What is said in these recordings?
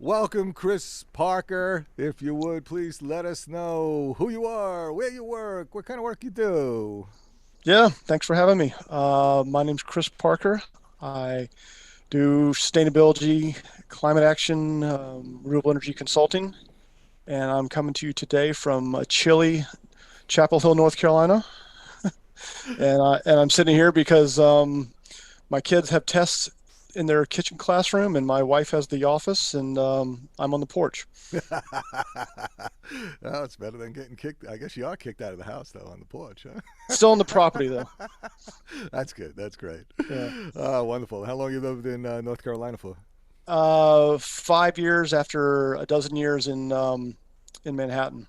Welcome, Chris Parker. If you would, please let us know who you are, where you work, what kind of work you do. Yeah, thanks for having me. My name's Chris Parker. I do sustainability, climate action, renewable energy consulting, and I'm coming to you today from chilly Chapel Hill, North Carolina. And I'm sitting here because my kids have tests in their kitchen classroom, and my wife has the office, and I'm on the porch. Oh, it's better than getting kicked. I guess you are kicked out of the house, though, on the porch, Still on the property though. huh? That's good. That's great. Yeah. Wonderful. How long you lived in North Carolina for? 5 years after a dozen years in Manhattan.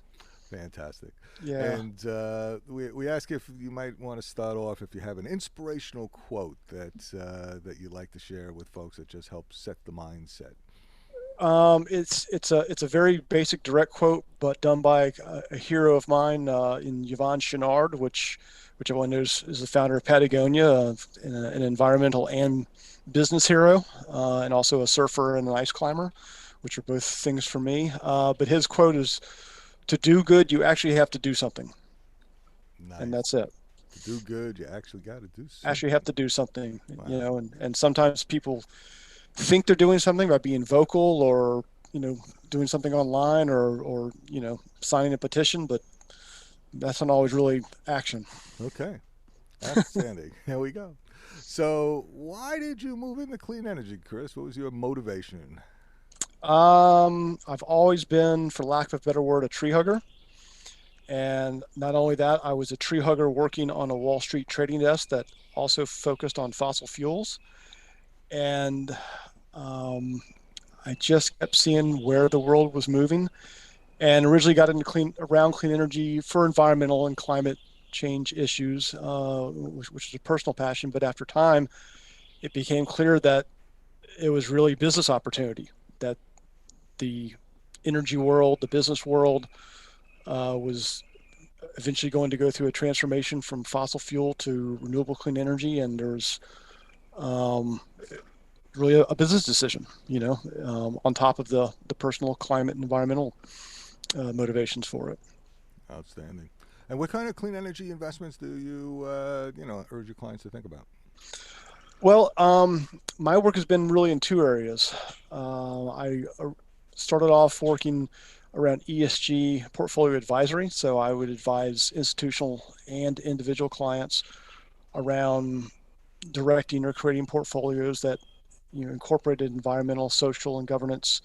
Fantastic. Yeah. And we ask if you might want to start off if you have an inspirational quote that you'd like to share with folks that just help set the mindset. It's a very basic direct quote, but done by a hero of mine in Yvon Chouinard, which everyone knows is the founder of Patagonia, an environmental and business hero, and also a surfer and an ice climber, which are both things for me. But his quote is, "To do good, you actually have to do something," and Nice. that's it. To do good, you actually got to do Actually have something. to do something, Wow. and sometimes people think they're doing something by being vocal or doing something online or signing a petition, but that's not always really action. Okay. Outstanding. Here we go. So, why did you move into clean energy, Chris? What was your motivation? I've always been, for lack of a better word, a tree hugger. And not only that, I was a tree hugger working on a Wall Street trading desk that also focused on fossil fuels. And um, I just kept seeing where the world was moving, and originally got into clean energy for environmental and climate change issues, which is a personal passion. But after time, it became clear that it was really business opportunity, that the energy world, the business world, was eventually going to go through a transformation from fossil fuel to renewable clean energy, and there's um, really a business decision, on top of the personal climate and environmental motivations for it. Outstanding. And what kind of clean energy investments do you urge your clients to think about? Well, my work has been really in two areas. I started off working around ESG portfolio advisory, so I would advise institutional and individual clients around directing or creating portfolios that incorporated environmental, social, and governance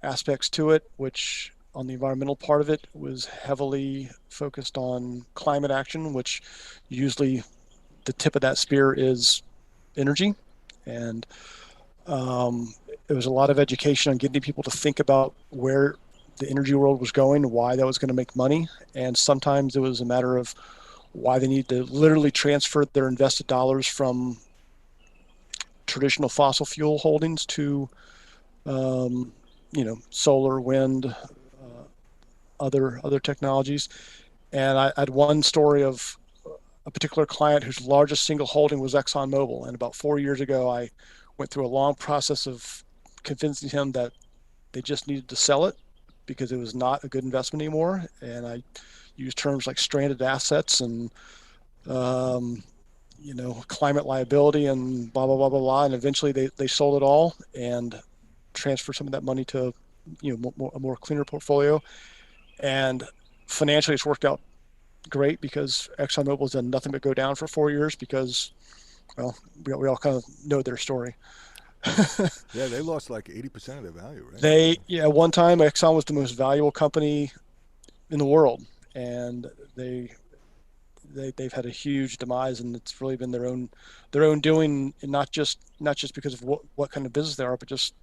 aspects to it, which on the environmental part of it was heavily focused on climate action, which usually the tip of that spear is energy. And um, it was a lot of education on getting people to think about where the energy world was going, why that was going to make money. And sometimes it was a matter of why they need to literally transfer their invested dollars from traditional fossil fuel holdings to, um, solar, wind, other technologies. And I had one story of a particular client whose largest single holding was ExxonMobil. And about 4 years ago, I went through a long process of convincing him that they just needed to sell it because it was not a good investment anymore. And I used terms like stranded assets and um, climate liability and blah blah blah blah blah. And eventually they sold it all and transferred some of that money to a more cleaner portfolio. And financially, it's worked out great because ExxonMobil has done nothing but go down for 4 years because, well, we all kind of know their story. Yeah, they lost like 80% of their value, right? Yeah, one time Exxon was the most valuable company in the world, and they've had a huge demise, and it's really been their own doing, and not just because of what kind of business they are, but just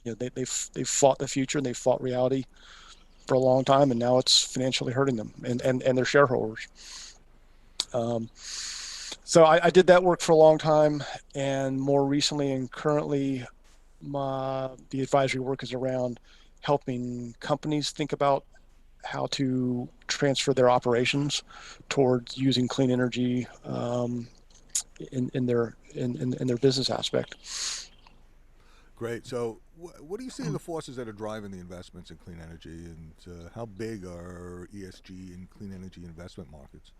they've fought the future and they've fought reality for a long time, and now it's financially hurting them and their shareholders. Um, so I did that work for a long time, and more recently and currently, the advisory work is around helping companies think about how to transfer their operations towards using clean energy in their business aspect. Great. So, what do you see are the forces that are driving the investments in clean energy, and how big are ESG and clean energy investment markets?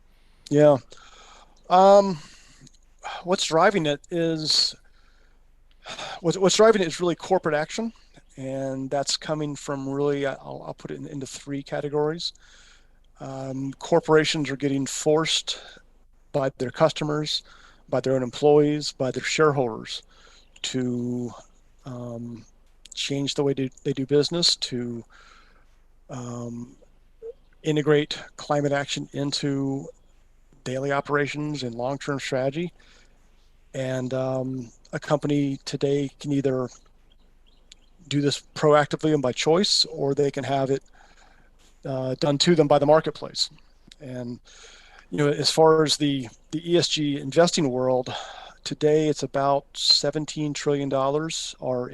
Yeah. Um, what's driving it is what's driving it is really corporate action, and that's coming from really I'll put it into three categories. Corporations are getting forced by their customers, by their own employees, by their shareholders to um, change the way they do business, to um, integrate climate action into daily operations and long-term strategy. And a company today can either do this proactively and by choice, or they can have it done to them by the marketplace. And as far as the ESG investing world, today it's about $17 trillion are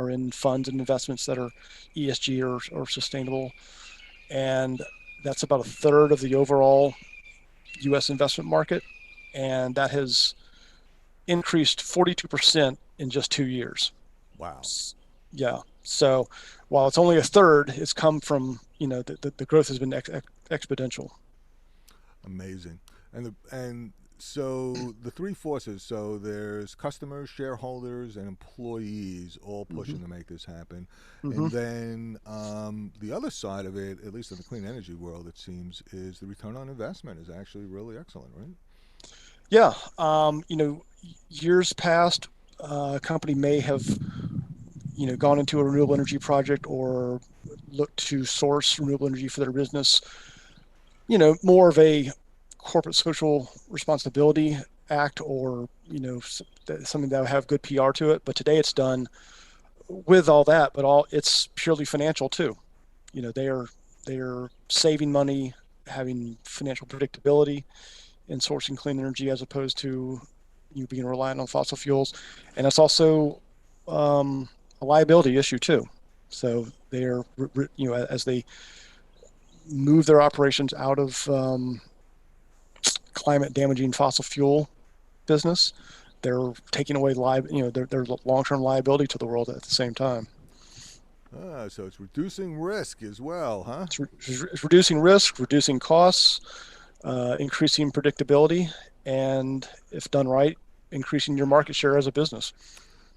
in funds and investments that are ESG or sustainable, and that's about a third of the overall U.S. investment market, and that has increased 42% in just 2 years. Wow. Yeah. So while it's only a third, it's come from, the growth has been exponential. Amazing. And so the three forces. So there's customers, shareholders, and employees all Mm-hmm. pushing to make this happen. Mm-hmm. And then the other side of it, at least in the clean energy world, it seems, is the return on investment is actually really excellent, right? Yeah. Years past, a company may have, gone into a renewable energy project or looked to source renewable energy for their business, more of a corporate social responsibility act, or, something that would have good PR to it. But today it's done with all that, but it's purely financial too. They are saving money, having financial predictability in sourcing clean energy as opposed to being reliant on fossil fuels, and it's also a liability issue too. So they're as they move their operations out of climate damaging fossil fuel business, they're taking away their long-term liability to the world at the same time. So it's reducing risk as well, huh? It's reducing risk, reducing costs, increasing predictability, and if done right, increasing your market share as a business.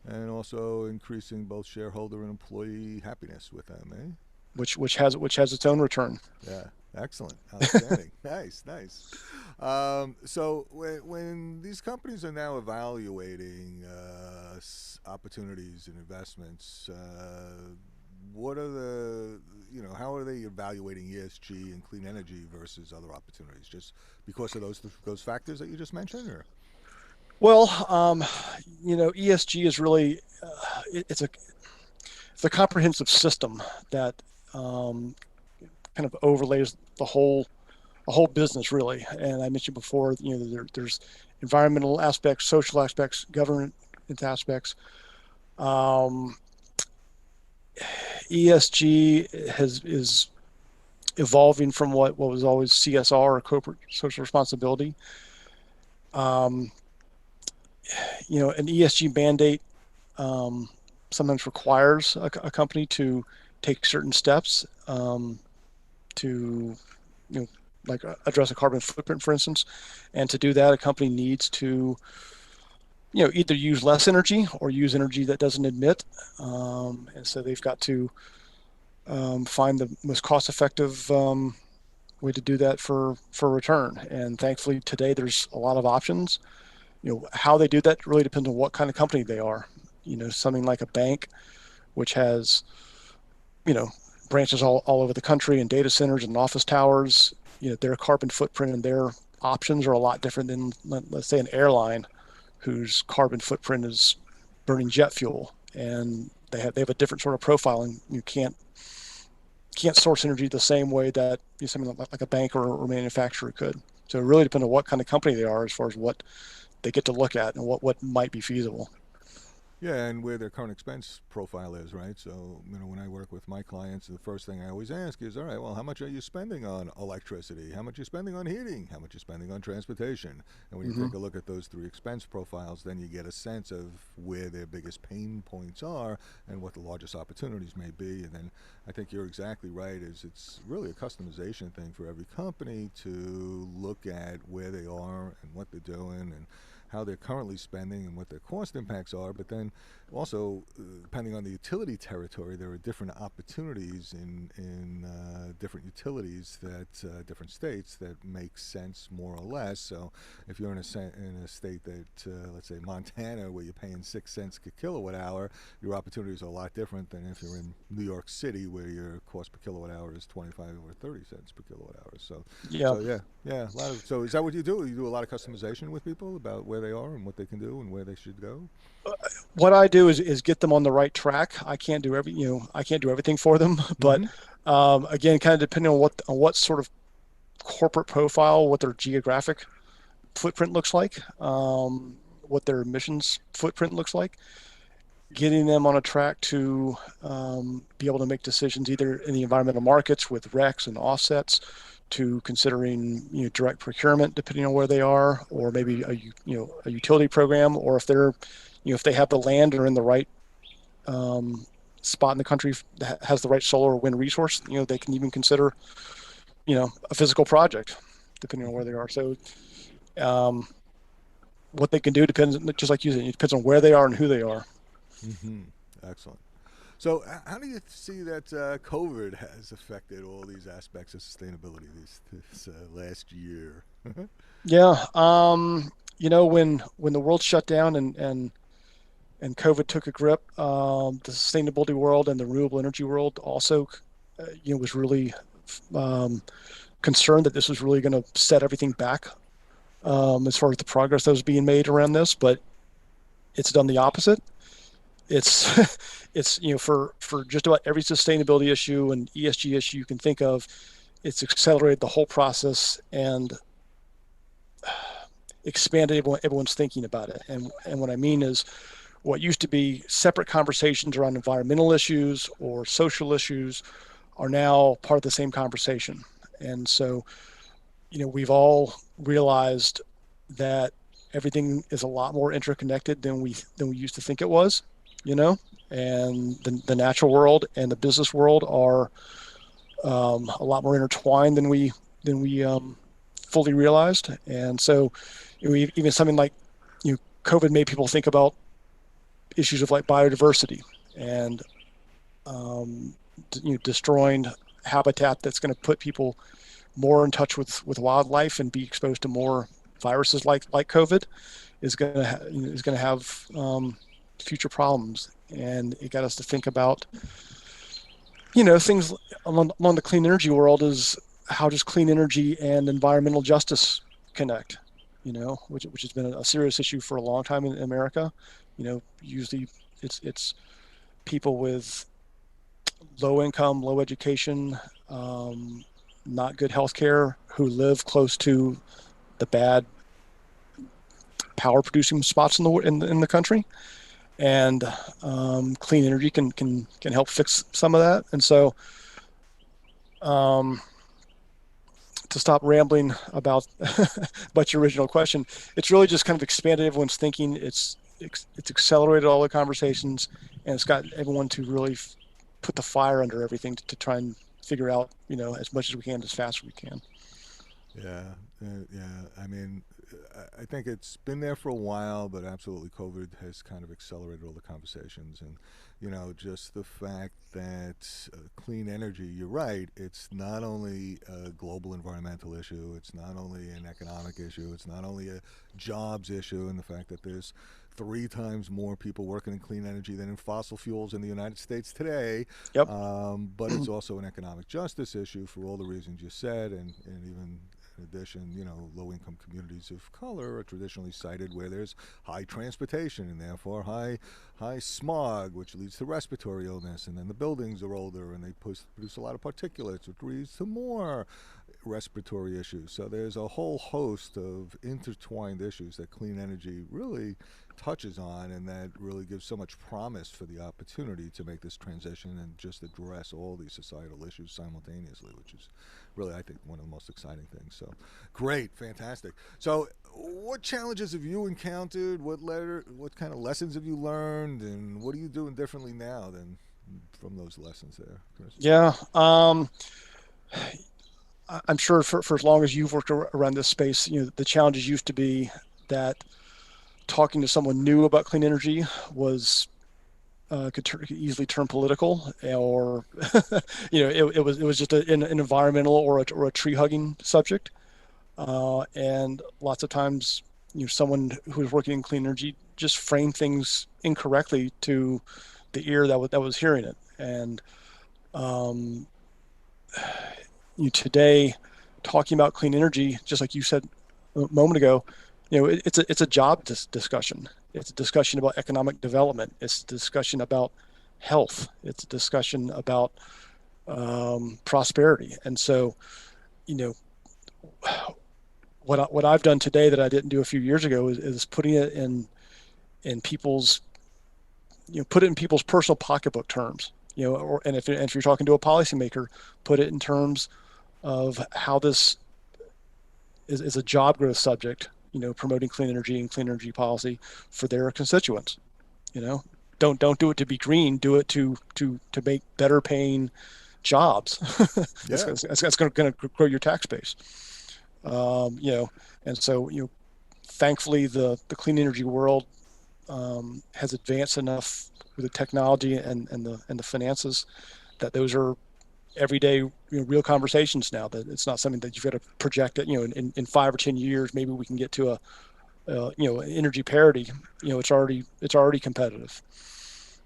And also increasing both shareholder and employee happiness with them, eh? Which has its own return. Yeah, excellent, outstanding, nice, nice. So when these companies are now evaluating opportunities and investments, what are how are they evaluating ESG and clean energy versus other opportunities? Just because of those factors that you just mentioned, or Well, ESG is really it's a comprehensive system that um, kind of overlays the whole business really. And I mentioned before, there's environmental aspects, social aspects, governance aspects. Um, ESG is evolving from what was always CSR, or corporate social responsibility. Um, an ESG mandate um, sometimes requires a company to take certain steps to, like address a carbon footprint, for instance. And to do that, a company needs to, either use less energy or use energy that doesn't emit. And so they've got to find the most cost-effective way to do that for return. And thankfully, today there's a lot of options. How they do that really depends on what kind of company they are. Something like a bank, which has you know branches all over the country, and data centers and office towers. Their carbon footprint and their options are a lot different than, let's say, an airline whose carbon footprint is burning jet fuel, and they have a different sort of profile, and you can't source energy the same way that something like a bank or manufacturer could. So it really depends on what kind of company they are as far as what they get to look at and what might be feasible. Yeah, and where their current expense profile is, right? So, when I work with my clients, the first thing I always ask is, all right, well, how much are you spending on electricity? How much are you spending on heating? How much are you spending on transportation? And when you Hmm. take a look at those three expense profiles, then you get a sense of where their biggest pain points are and what the largest opportunities may be. And then I think you're exactly right, is it's really a customization thing for every company to look at where they are and what they're doing and how they're currently spending and what their cost impacts are, but then also depending on the utility territory, there are different opportunities in different utilities that different states that make sense more or less. So if you're in a state that let's say Montana, where you're paying 6 cents per kilowatt hour, your opportunities are a lot different than if you're in New York City, where your cost per kilowatt hour is 25 or 30 cents per kilowatt hour. So Yeah. so yeah, yeah, a lot of. So is that what you do? You do a lot of customization with people about where they are and what they can do and where they should go. What I do is get them on the right track. I can't do I can't do everything for them, but Mm-hmm. again, kind of depending on what sort of corporate profile, what their geographic footprint looks like, what their emissions footprint looks like, getting them on a track to be able to make decisions either in the environmental markets with RECs and offsets, to considering direct procurement depending on where they are, or maybe a utility program, or if they're if they have the land or in the right um, spot in the country that has the right solar or wind resource, they can even consider a physical project depending on where they are. So um, what they can do depends, just like you said, it depends on where they are and who they are. Mm-hmm. Excellent. So, how do you see that COVID has affected all these aspects of sustainability this last year? Yeah. When the world shut down and COVID took a grip, the sustainability world and the renewable energy world also, was really um, concerned that this was really going to set everything back as far as the progress that was being made around this. But it's done the opposite. It's it's for just about every sustainability issue and ESG issue you can think of, it's accelerated the whole process and expanded everyone's thinking about it. And what I mean is, what used to be separate conversations around environmental issues or social issues are now part of the same conversation. And so, we've all realized that everything is a lot more interconnected than we used to think it was, you know, and the natural world and the business world are a lot more intertwined than we fully realized. And so, even something like COVID made people think about issues of like biodiversity and um, destroying habitat that's going to put people more in touch with wildlife and be exposed to more viruses like COVID is going to have future problems. And it got us to think about things along the clean energy world is how does clean energy and environmental justice connect? Which has been a serious issue for a long time in America. Usually it's people with low income, low education, um, not good health care who live close to the bad power producing spots in the country, and clean energy can help fix some of that. And so, um, to stop rambling about your original question, it's really just kind of expanded everyone's thinking. It's accelerated all the conversations, and it's got everyone to really put the fire under everything to try and figure out as much as we can as fast as we can. Yeah, yeah. I mean, I think it's been there for a while, but absolutely, COVID has kind of accelerated all the conversations, and just the fact that clean energy. You're right. It's not only a global environmental issue. It's not only an economic issue. It's not only a jobs issue, and the fact that there's 3 times more people working in clean energy than in fossil fuels in the United States today. Yep. But it's also an economic justice issue for all the reasons you said, and even in addition, low-income communities of color are traditionally cited where there's high transportation and therefore high smog, which leads to respiratory illness, and then the buildings are older and they produce a lot of particulates, which leads to more respiratory issues. So there's a whole host of intertwined issues that clean energy really touches on, and that really gives so much promise for the opportunity to make this transition and just address all these societal issues simultaneously, which is really, I think, one of the most exciting things. So, great, fantastic. So, what challenges have you encountered? What kind of lessons have you learned, and what are you doing differently now than from those lessons there, Chris? Yeah. I'm sure for as long as you've worked around this space, the challenges used to be that talking to someone new about clean energy was could easily turn political, or it was just an environmental or a tree hugging subject, and lots of times someone who was working in clean energy just framed things incorrectly to the ear that was hearing it, and um, today talking about clean energy, just like you said a moment ago, it's a job discussion. It's a discussion about economic development. It's a discussion about health. It's a discussion about prosperity. And so, you know, what I've done today that I didn't do a few years ago is putting it in people's put it in people's personal pocketbook terms. And if you're talking to a policymaker, put it in terms of how this is a job growth subject, promoting clean energy and clean energy policy for their constituents. You know, don't do it to be green. Do it to make better paying jobs. that's Yeah, that's going to grow your tax base. You know, and so thankfully the clean energy world has advanced enough with the technology and the finances that those are everyday real conversations now, that it's not something that you've got to project it in 5 or 10 years maybe we can get to energy parity. It's already competitive.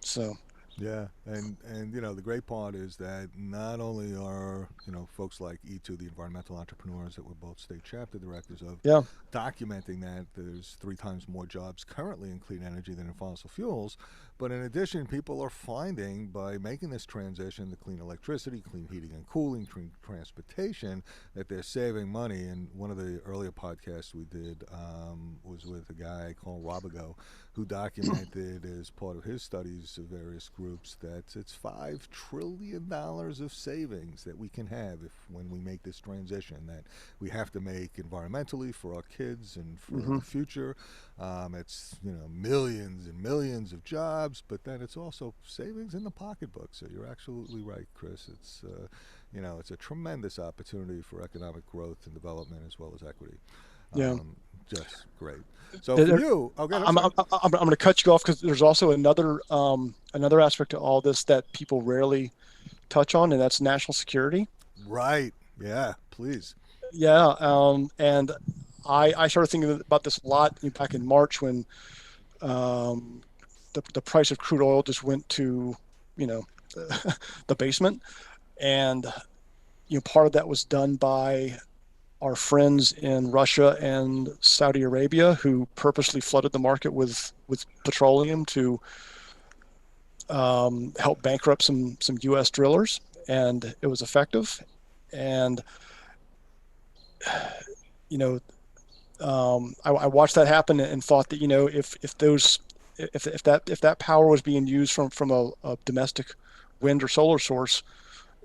So yeah, and the great part is that not only are folks like E2, the environmental entrepreneurs that we're both state chapter directors of, yeah. documenting that there's 3 times more jobs currently in clean energy than in fossil fuels, but in addition, people are finding by making this transition to clean electricity, clean heating and cooling, clean transportation, that they're saving money. And one of the earlier podcasts we did was with a guy called Robigo, who documented as part of his studies of various groups that it's $5 trillion of savings that we can have if when we make this transition that we have to make environmentally for our kids and for Hmm. the future. It's millions and millions of jobs, but then it's also savings in the pocketbook. So you're absolutely right, Chris. It's a tremendous opportunity for economic growth and development as well as equity. Yeah. Um, just great. So for you, okay, I'm sorry. I'm going to cut you off because there's also another aspect to all this that people rarely touch on, and that's national security. Right. Yeah. Please. Yeah. And I started thinking about this a lot back in March when um, the price of crude oil just went to you know the basement, and part of that was done by our friends in Russia and Saudi Arabia, who purposely flooded the market with petroleum to help bankrupt some U.S. drillers, and it was effective. And you know, I watched that happen and thought that if that power was being used from a domestic wind or solar source,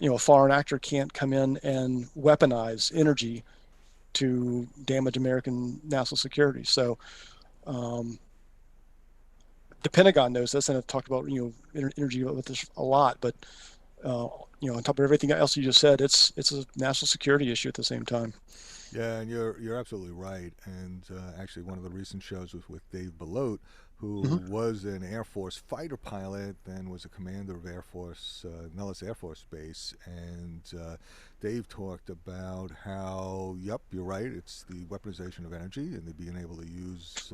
a foreign actor can't come in and weaponize energy to damage American national security. So um, the Pentagon knows this, and I've talked about energy with this a lot. But on top of everything else you just said, it's a national security issue at the same time. Yeah, and you're absolutely right. And actually, one of the recent shows was with Dave Belote, Hmm. who was an Air Force fighter pilot, then was a commander of Air Force Nellis Air Force Base. And Dave talked about how, yep, you're right. It's the weaponization of energy and the being able to use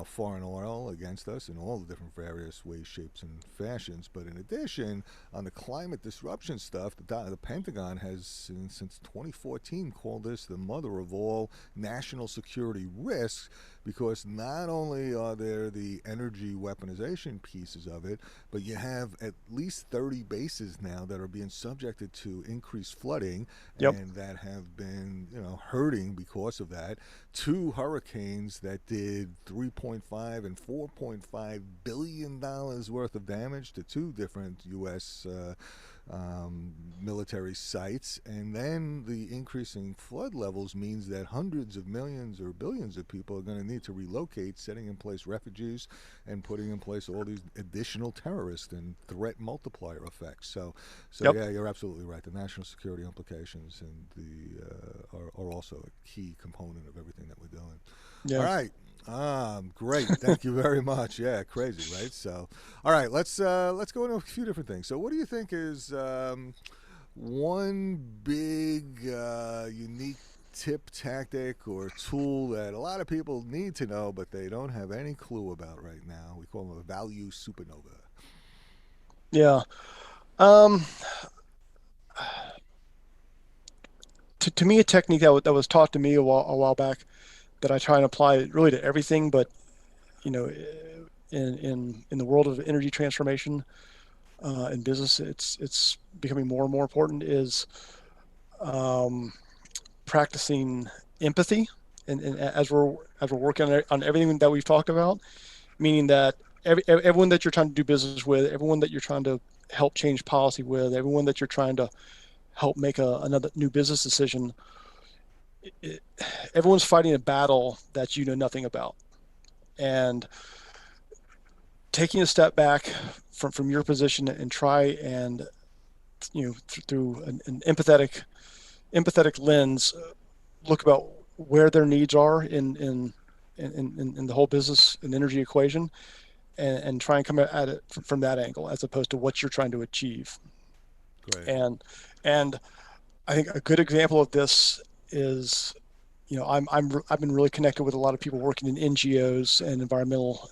foreign oil against us in all the different various ways, shapes, and fashions. But in addition, on the climate disruption stuff, the Pentagon has since 2014 called this the mother of all national security risks, because not only are there the energy weaponization pieces of it, but you have at least 30 bases now that are being subjected to increased flooding Yep. and that have been hurting because of that. 2 hurricanes that did 1.5 and 4.5 billion dollars worth of damage to two different U.S. Military sites, and then the increasing flood levels means that hundreds of millions or billions of people are going to need to relocate, setting in place refugees and putting in place all these additional terrorist and threat multiplier effects. So Yep. yeah, you're absolutely right. The national security implications and are also a key component of everything that we're doing. All Yeah. right. Great. Thank you very much. Yeah, crazy, right? So, all right, let's go into a few different things. So, what do you think is one big unique tip, tactic, or tool that a lot of people need to know, but they don't have any clue about right now? We call them a value supernova. Yeah. Um, to me, a technique that was taught to me a while back that I try and apply really to everything, but you know, in the world of energy transformation in business, it's becoming more and more important is um, practicing empathy, and as we're working on everything that we've talked about, meaning that everyone that you're trying to do business with, everyone that you're trying to help change policy with, everyone that you're trying to help make another new business decision, it, everyone's fighting a battle that you know nothing about. And taking a step back from your position and try and through an empathetic lens, look about where their needs are in the whole business and energy equation, and try and come at it from that angle as opposed to what you're trying to achieve. Great. And and I think a good example of this is, I've been really connected with a lot of people working in NGOs and environmental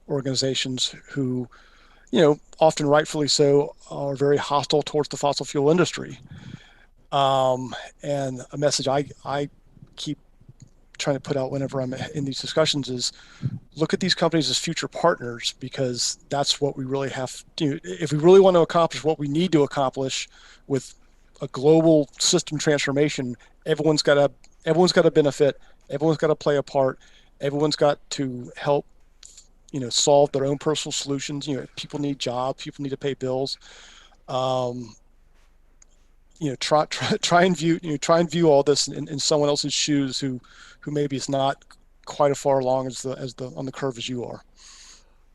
organizations who, often rightfully so, are very hostile towards the fossil fuel industry. And a message I keep trying to put out whenever I'm in these discussions is look at these companies as future partners, because that's what we really have to do. If we really want to accomplish what we need to accomplish with a global system transformation, everyone's got to benefit, everyone's got to play a part, everyone's got to help solve their own personal solutions. People need jobs, people need to pay bills. um, try and view all this in someone else's shoes who maybe is not quite as far along as the on the curve as you are.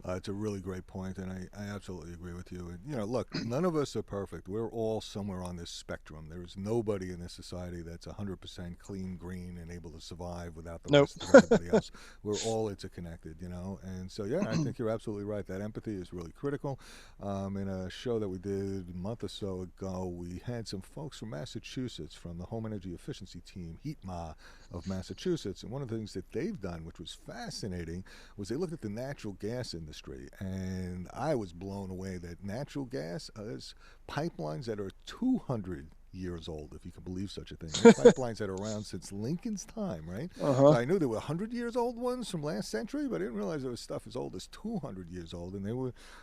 It's a really great point, and I absolutely agree with you. And look, none of us are perfect. We're all somewhere on this spectrum. There is nobody in this society that's 100% clean, green, and able to survive without the Nope. rest of everybody else. We're all interconnected, And so, yeah, I think you're absolutely right. That empathy is really critical. In a show that we did a month or so ago, we had some folks from Massachusetts from the Home Energy Efficiency Team, HEATMA of Massachusetts, and one of the things that they've done, which was fascinating, was they looked at the natural gas industry, and I was blown away that natural gas is pipelines that are 200 years old, if you can believe such a thing. They're pipelines that are around since Lincoln's time, right? So Uh-huh. I knew there were 100 years old ones from last century, but I didn't realize there was stuff as old as 200 years old. And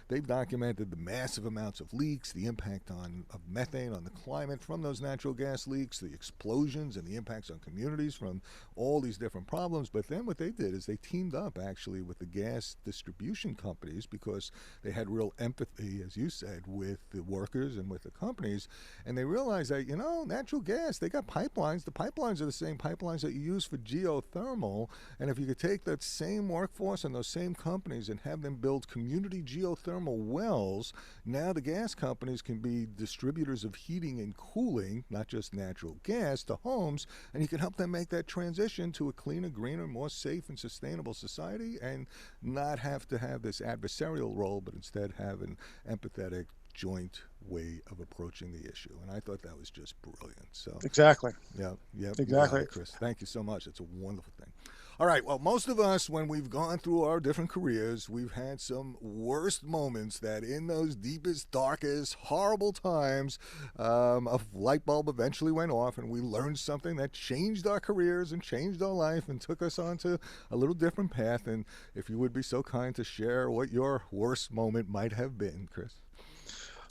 they've documented the massive amounts of leaks, the impact of methane on the climate from those natural gas leaks, the explosions and the impacts on communities from all these different problems. But then what they did is they teamed up actually with the gas distribution companies, because they had real empathy, as you said, with the workers and with the companies, and they realized that natural gas, they got pipelines. The pipelines are the same pipelines that you use for geothermal, and if you could take that same workforce and those same companies and have them build community geothermal wells, now the gas companies can be distributors of heating and cooling, not just natural gas, to homes, and you can help them make that transition to a cleaner, greener, more safe and sustainable society, and not have to have this adversarial role, but instead have an empathetic, joint way of approaching the issue. And I thought that was just brilliant. So, Exactly. yeah, yep, you got Exactly. it, Chris. Thank you so much. It's a wonderful thing. All right. Well, most of us, when we've gone through our different careers, we've had some worst moments that, in those deepest, darkest, horrible times, a light bulb eventually went off, and we learned something that changed our careers and changed our life and took us onto a little different path. And if you would be so kind to share what your worst moment might have been, Chris.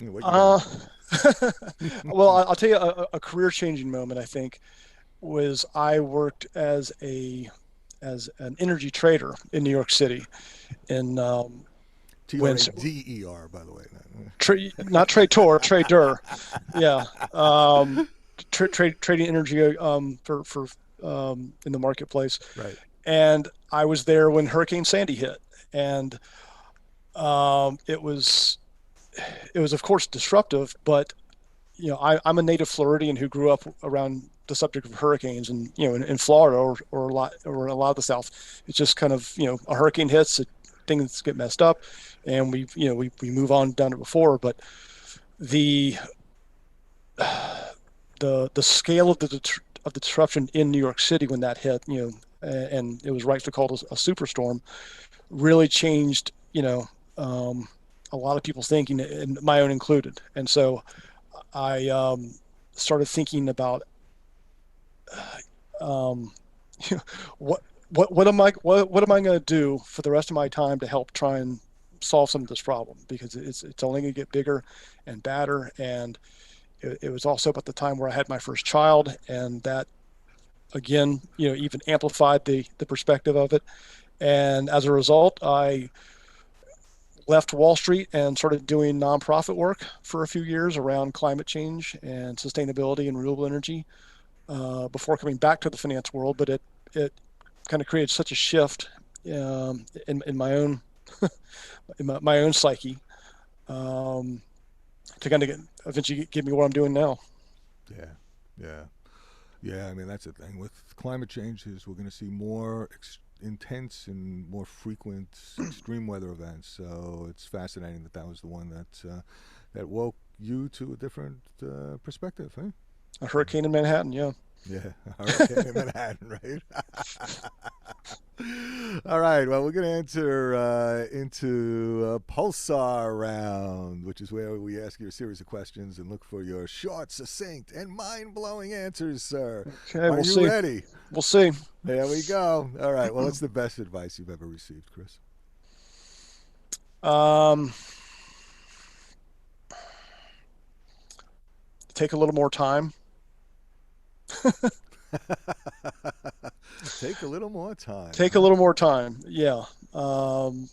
What you got? Uh, well, I'll tell you a career changing moment, I think, was I worked as as an energy trader in New York City. And when Trader, by the way. not trader, yeah, trading energy for in the marketplace. Right. And I was there when Hurricane Sandy hit, and it was of course disruptive, but I'm a native Floridian who grew up around the subject of hurricanes, and in Florida or a lot of the South, it's just kind of a hurricane hits, things get messed up, and we move on down to before. But the the scale of the disruption in New York City when that hit, and it was rightly called a superstorm, really changed a lot of people's thinking, and my own included. And so I started thinking about um, what what am I going to do for the rest of my time to help try and solve some of this problem, because it's only going to get bigger and badder. And it was also about the time where I had my first child, and that again even amplified the perspective of it. And as a result, I left Wall Street and started doing nonprofit work for a few years around climate change and sustainability and renewable energy before coming back to the finance world. But it kind of created such a shift in my own in my own psyche to kind of eventually get me where I'm doing now. Yeah, yeah, yeah. I mean, that's the thing with climate change is we're going to see more intense and more frequent extreme weather events. So it's fascinating that that was the one that woke you to a different perspective, huh? A hurricane in Manhattan, yeah. Yeah, hurricane in Manhattan, right? All right. Well, we're going to enter into a Pulsar round, which is where we ask you a series of questions and look for your short, succinct, and mind-blowing answers, sir. Okay, Are you ready? We'll see. There we go. All right. Well, what's the best advice you've ever received, Chris? Take a little more time. Take a little more time. Take a little more time. Yeah. Um,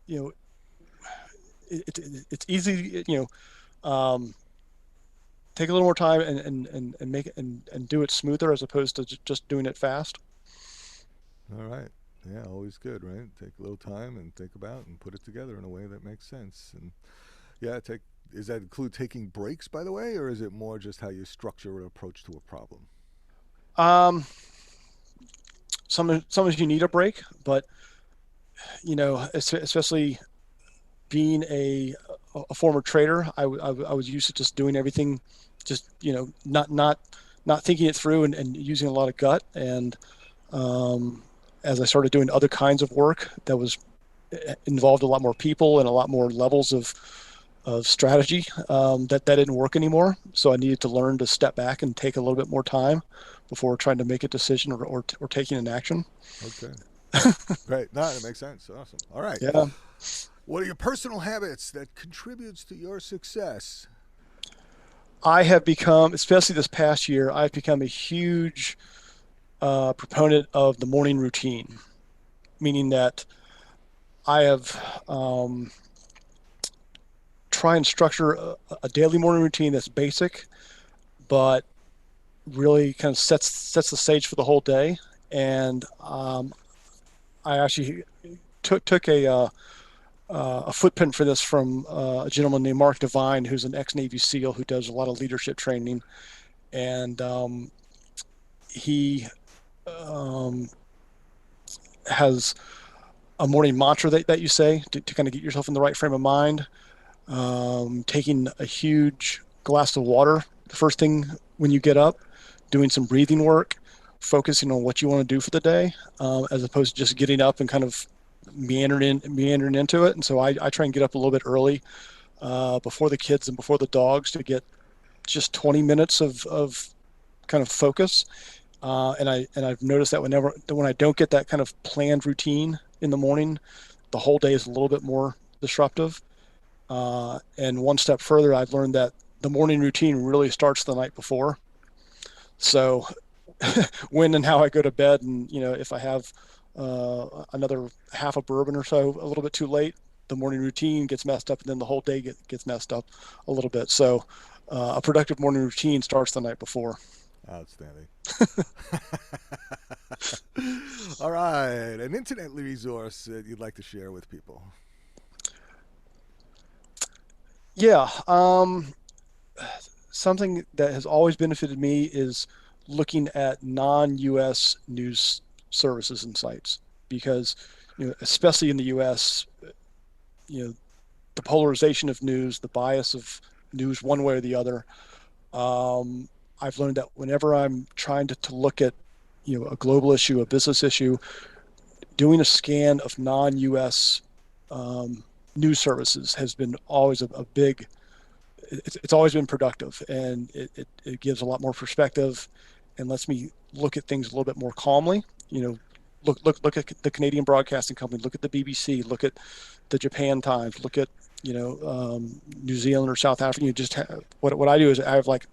you know, it's easy. Take a little more time and make it and do it smoother as opposed to just doing it fast. All right. Yeah, always good, right? Take a little time and think about and put it together in a way that makes sense. And yeah, does that include taking breaks, by the way, or is it more just how you structure an approach to a problem? Um, sometimes you need a break, but especially being a former trader, I was used to just doing everything, just not thinking it through and using a lot of gut. And as I started doing other kinds of work that was involved a lot more people and a lot more levels of strategy, that didn't work anymore. So I needed to learn to step back and take a little bit more time before trying to make a decision or taking an action. Okay. Great. No, that makes sense. Awesome. All right. Yeah. What are your personal habits that contributes to your success? I have become, especially this past year, I've become a huge proponent of the morning routine, meaning that I have try and structure a daily morning routine that's basic, but really kind of sets the stage for the whole day. And I actually took a footprint for this from a gentleman named Mark Devine, who's an ex-Navy SEAL who does a lot of leadership training. And he has a morning mantra that you say to kind of get yourself in the right frame of mind. Taking a huge glass of water the first thing when you get up, doing some breathing work, focusing on what you want to do for the day, as opposed to just getting up and kind of meandering into it. And so I try and get up a little bit early, before the kids and before the dogs, to get just 20 minutes of kind of focus. And I've noticed that when I don't get that kind of planned routine in the morning, the whole day is a little bit more disruptive. And one step further, I've learned that the morning routine really starts the night before. So when and how I go to bed, and if I have another half a bourbon or so a little bit too late, the morning routine gets messed up, and then the whole day gets messed up a little bit. So a productive morning routine starts the night before. Outstanding. All right, an internet resource that you'd like to share with people. Yeah, something that has always benefited me is looking at non-U.S. news services and sites because, especially in the U.S., you know, the polarization of news, the bias of news one way or the other. Um, I've learned that whenever I'm trying to look at, a global issue, a business issue, doing a scan of non-U.S. Um, news services has been always a big. It's always been productive, and it gives a lot more perspective, and lets me look at things a little bit more calmly. Look at the Canadian Broadcasting Company, look at the BBC, look at the Japan Times, look at New Zealand or South Africa. What I do is I have like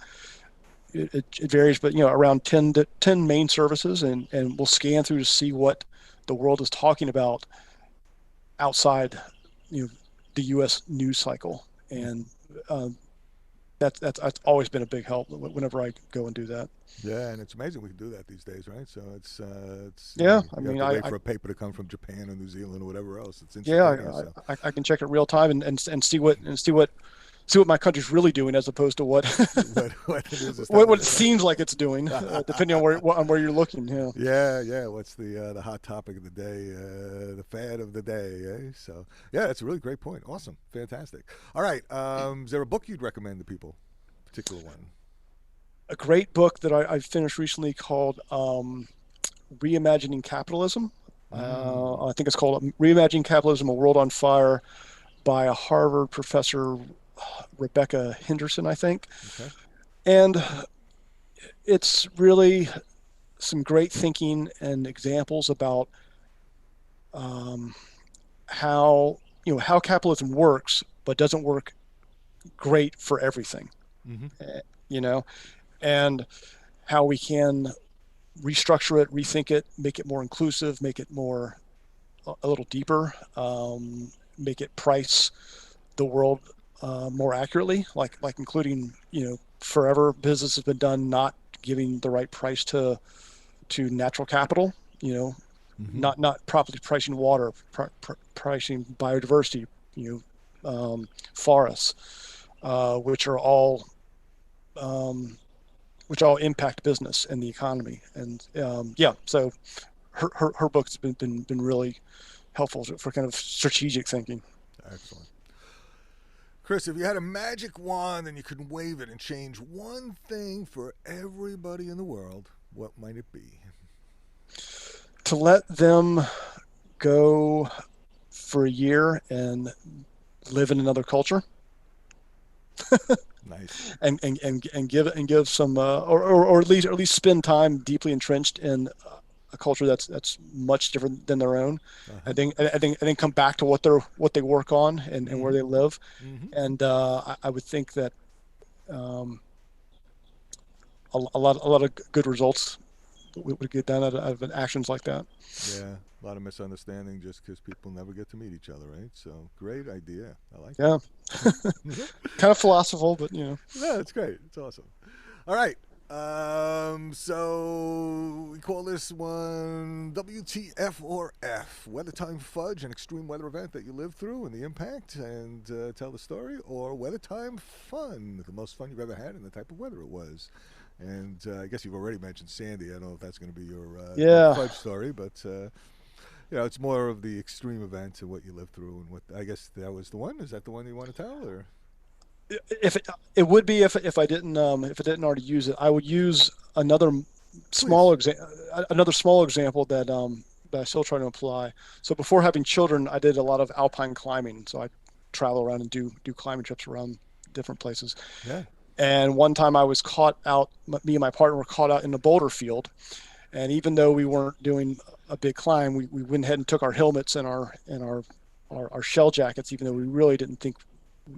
it varies, but around 10 main services, and we'll scan through to see what the world is talking about outside you know the U.S. news cycle, and um, that's always been a big help whenever I go and do that. Yeah, and it's amazing we can do that these days, right? So it's Yeah, I you have mean, to wait for a paper to come from Japan or New Zealand or whatever else. It's yeah, instantaneous. So I can check it real time, and see what my country's really doing, as opposed to what what the news is what telling it you, seems like it's doing, right? depending on where you're looking. Yeah. Yeah, yeah. What's the hot topic of the day? The fad of the day, eh? So yeah, that's a really great point. Awesome, fantastic. All right, is there a book you'd recommend to people? Particular one? A great book that I finished recently called Reimagining Capitalism. Mm, I think it's called Reimagining Capitalism: A World on Fire by a Harvard professor, Rebecca Henderson, I think. okay. And it's really some great thinking and examples about um, how capitalism works, but doesn't work great for everything. Mm-hmm. eh, You know, and how we can restructure it, rethink it, make it more inclusive, make it more a little deeper, make it price the world more accurately, like including forever business has been done not giving the right price to natural capital, you know, Mm-hmm. not properly pricing water, pricing biodiversity, forests, which are all um, which all impact business and the economy. And yeah, so her book's been really helpful for kind of strategic thinking. Excellent. Chris, if you had a magic wand and you could wave it and change one thing for everybody in the world, what might it be? To let them go for a year and live in another culture, Nice. and give some or at least spend time deeply entrenched in a culture that's much different than their own. Uh I huh. think I think I think come back to what they work on, and where Mm-hmm. they live, Mm-hmm. and I would think that um, a lot of good results would get done out of actions like that. Yeah, a lot of misunderstanding just because people never get to meet each other, right? So great idea. I like Yeah, it. kind of philosophical, but No, it's great. It's awesome. All right. So we call this one WTF or F: Weather Time Fudge, an extreme weather event that you lived through and the impact, and tell the story, or Weather Time Fun, the most fun you've ever had and the type of weather it was. And I guess you've already mentioned Sandy. I don't know if that's going to be your yeah. fudge story, but it's more of the extreme event and what you lived through, and what I guess that was the one. Is that the one you want to tell, or If it would be if I didn't already use it, I would use please? another small example that I still try to apply. So before having children, I did a lot of alpine climbing. So I travel around and do climbing trips around different places. Yeah. And one time I was caught out. Me and my partner were caught out in a boulder field, and even though we weren't doing a big climb, we went ahead and took our helmets and our shell jackets, even though we really didn't think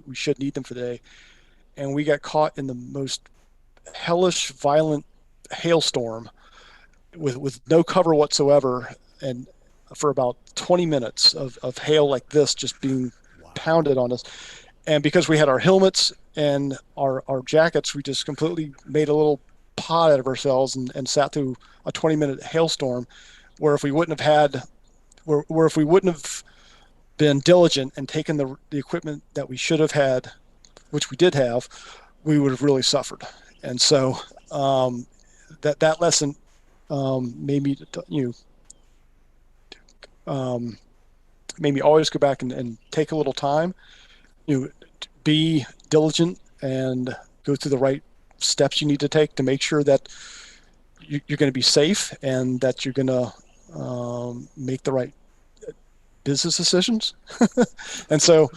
we should need them for the day. And we got caught in the most hellish, violent hailstorm with no cover whatsoever, and for about 20 minutes of hail like this just being Wow. pounded on us. And because we had our helmets and our jackets, we just completely made a little pot out of ourselves and sat through a 20-minute hailstorm. Where if we wouldn't have had, where if we wouldn't have been diligent and taken the equipment that we should have had, which we did have, we would have really suffered. And so that lesson made me um, made me always go back and take a little time, be diligent and go through the right steps you need to take to make sure that you're going to be safe and that you're going to make the right business decisions. And so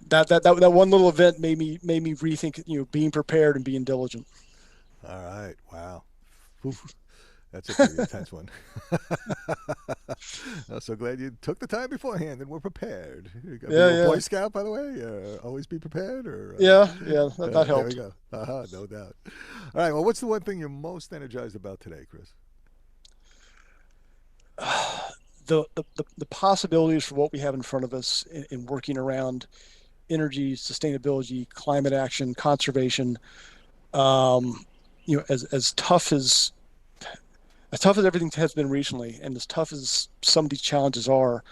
that one little event made me rethink, being prepared and being diligent. All right. Wow. Oof. That's a pretty intense one. I'm so glad you took the time beforehand and were prepared. Are Yeah, you a Boy yeah, Scout, by the way? Always be prepared, or yeah. That there we helped. go. No doubt. All right. Well, what's the one thing you're most energized about today, Chris? The possibilities for what we have in front of us in working around energy, sustainability, climate action, conservation. Um, as tough as everything has been recently, and as tough as some of these challenges are,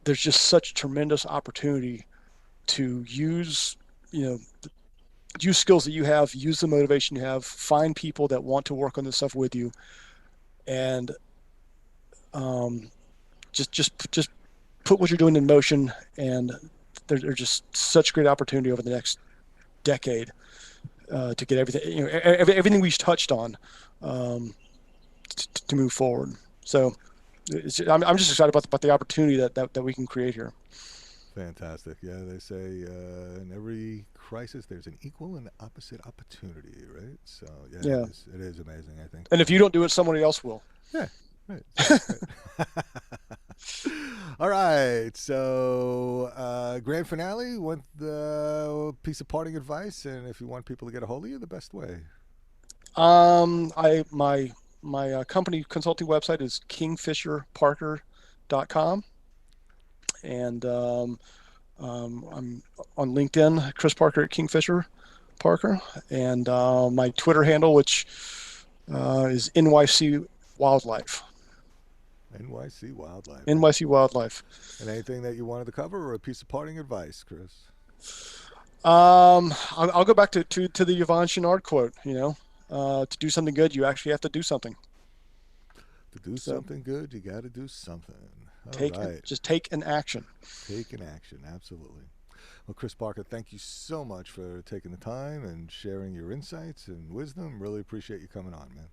there's just such tremendous opportunity to you know, use skills that you have, use the motivation you have, find people that want to work on this stuff with you, and um, just put what you're doing in motion. And there's just such great opportunity over the next decade to get everything, everything we've touched on, um, to move forward. So I'm just excited about the opportunity that we can create here. Fantastic. Yeah, they say in every crisis there's an equal and opposite opportunity, right? So yeah, Yeah. it is amazing. I think. And if you don't do it, somebody else will. Yeah, right. Right. All right. So grand finale. Want the piece of parting advice, and if you want people to get a hold of you, the best way. I my company consulting website is kingfisherparker.com, and I'm on LinkedIn, Chris Parker at Kingfisher Parker, and my Twitter handle, which is NYC Wildlife. NYC Wildlife. NYC Wildlife. And anything that you wanted to cover, or a piece of parting advice, Chris? I'll go back to the Yvon Chouinard quote. To do something good, you actually have to do something. To do So something good, you got to do something. All take right. just take an action. Take an action. Absolutely. Well, Chris Parker, thank you so much for taking the time and sharing your insights and wisdom. Really appreciate you coming on, man.